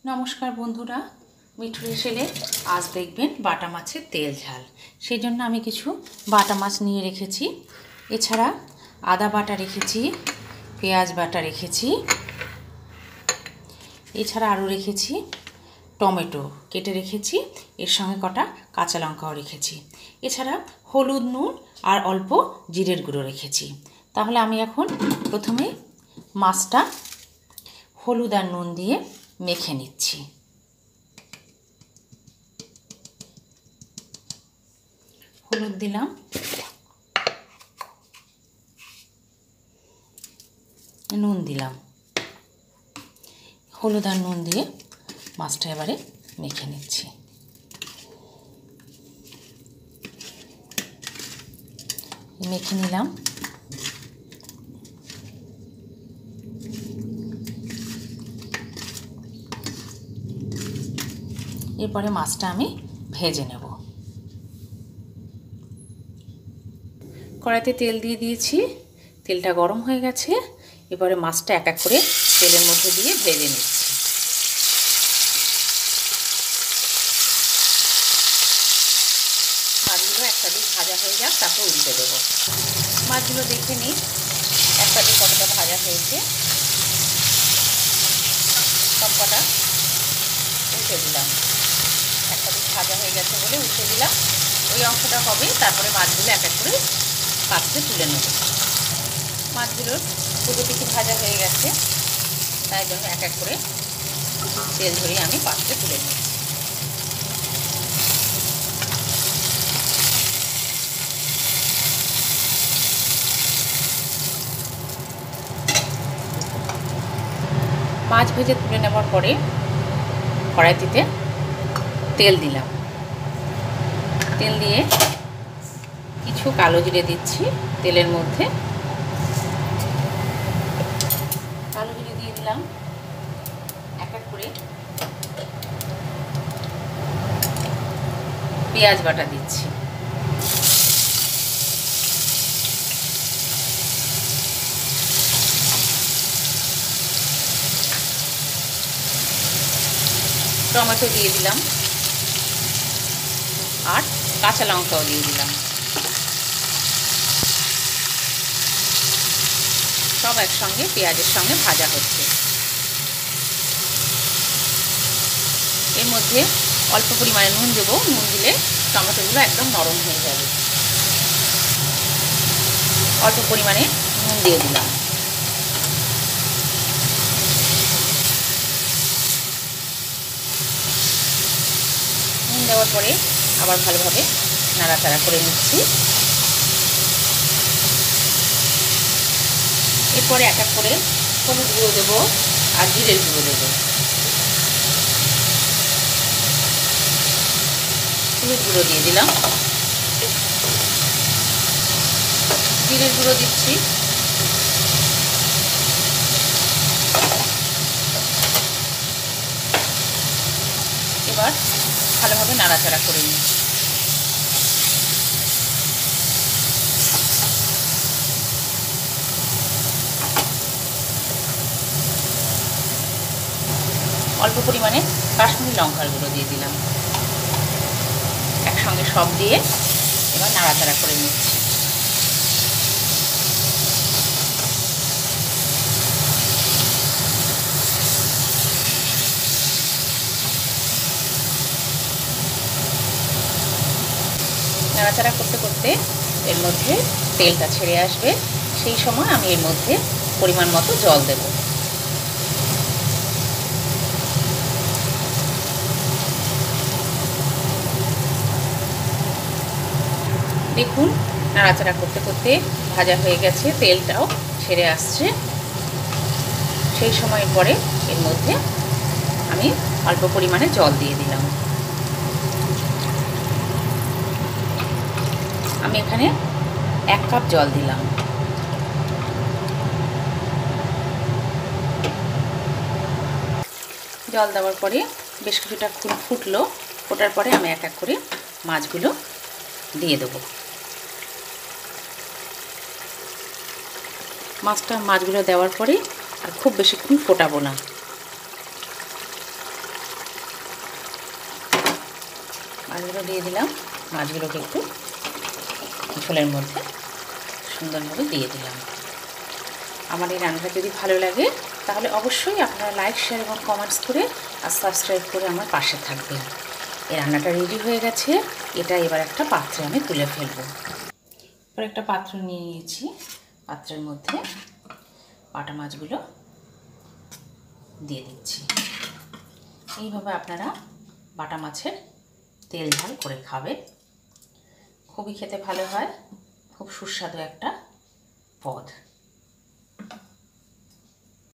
নমস্কার বন্ধুরা, মিঠু হেসেলে আজ দেখবেন বাটা মাছের তেল ঝাল। সেই জন্য আমি কিছু বাটা মাছ নিয়ে রেখেছি। এছাড়া আদা বাটা রেখেছি, পেঁয়াজ বাটা রেখেছি, এছাড়া আরও রেখেছি টমেটো কেটে রেখেছি, এর সঙ্গে কটা কাঁচা লঙ্কাও রেখেছি। এছাড়া হলুদ, নুন আর অল্প জিরের গুঁড়ো রেখেছি। তাহলে আমি এখন প্রথমে মাছটা হলুদ আর নুন দিয়ে মেখে নিচ্ছি। হলুদ দিলাম, নুন দিলাম। হলুদ আর নুন দিয়ে মাছটা এবারে মেখে নিচ্ছি। মেখে নিলাম। এরপরে মাছটা আমি ভেজে নেব। কড়াইতে তেল দিয়ে দিয়েছি, তেলটা গরম হয়ে গেছে। এবারে মাছটা এক এক করে তেলের মধ্যে দিয়ে ভেজে নিচ্ছি। মাছগুলো একটা দিক ভাজা হয়ে যাক, তারপর উল্টে দেবো। মাছগুলো দেখে নিই একটা দিক কতটা ভাজা হয়েছে। সব কটা উল্টে দিলাম। একটা দিক ভাজা হয়ে গেছে বলে উল্টে দিলাম। ওই অংশটা হবে, তারপরে মাছগুলো এক এক করে পাত্রে তুলে নেব। মাছগুলোর পুরো দিকে ভাজা হয়ে গেছে, তাই জন্য এক এক করে তেল ঝরিয়ে আমি পাত্রে তুলে নিচ্ছি। মাছ ভেজে তুলে নেওয়ার পরে কড়াইতে তেল দিলাম। তেল দিয়ে কিছু কালো জিরে দিচ্ছি তেলের মধ্যে। কালো জিরে দিয়ে দিলাম। এক এক করে পেঁয়াজ বাটা দিচ্ছি। টমেটো দিয়ে দিলাম আর কাঁচা লঙ্কাও দিয়ে দিলাম। সব একসঙ্গে পেঁয়াজের সঙ্গে ভাজা হচ্ছে। এর মধ্যে অল্প পরিমাণে নুন দেবো। নুন দিলে টমেটোগুলো একদম নরম হয়ে যাবে। অল্প পরিমাণে নুন দিয়ে দিলাম। নুন দেওয়ার পরে আবার ভালোভাবে নাড়াচাড়া করে নিচ্ছি। এরপরে এক এক করে হলুদ গুঁড়ো দেবো আর জিরের গুঁড়ো দেবো। হলুদ গুঁড়ো দিয়ে দিলাম, জিরের গুঁড়ো দিচ্ছি। এবার ভালোভাবে নাড়াচাড়া করে নিচ্ছি। অল্প পরিমাণে কাশ্মীরি লঙ্কার গুঁড়ো দিয়ে দিলাম। একসঙ্গে সব দিয়ে এবার নাড়াচাড়া করে নিচ্ছি। নাড়াচাড়া করতে করতে এর মধ্যে তেলটা ছেড়ে আসবে। সেই সময় আমি এর মধ্যে পরিমাণ মতো জল দেব। দেখুন নাড়াচাড়া করতে করতে ভাজা হয়ে গেছে, তেলটাও ছেড়ে আসছে। সেই সময়ের পরে এর মধ্যে আমি অল্প পরিমাণে জল দিয়ে দিলাম। আমি এখানে 1 কাপ জল দিলাম। জল দেওয়ার পরে বেশ কিছুটা ফুটলো। ফোটার পরে আমি এক এক করে মাছগুলো দিয়ে দেবো। মাছগুলো দেওয়ার পরে আর খুব বেশিক্ষণ ফোটাবো না। মাছগুলো দিয়ে দিলাম। মাছগুলোকে একটু ঝোলের মধ্যে সুন্দরভাবে দিয়ে দিলাম। আমার এই রান্নাটা যদি ভালো লাগে তাহলে অবশ্যই আপনারা লাইক, শেয়ার এবং কমেন্টস করে আর সাবস্ক্রাইব করে আমার পাশে থাকবেন। এই রান্নাটা রেডি হয়ে গেছে। এটা এবার একটা পাত্রে আমি তুলে ফেলবো। এবার একটা পাত্র নিয়ে নিয়েছি। পাত্রের মধ্যে বাটা মাছগুলো দিয়ে দিচ্ছি। এইভাবে আপনারা বাটা মাছের তেল ঝাল করে খাবেন। খুবই খেতে ভালো হয়, খুব সুস্বাদু একটা পদ।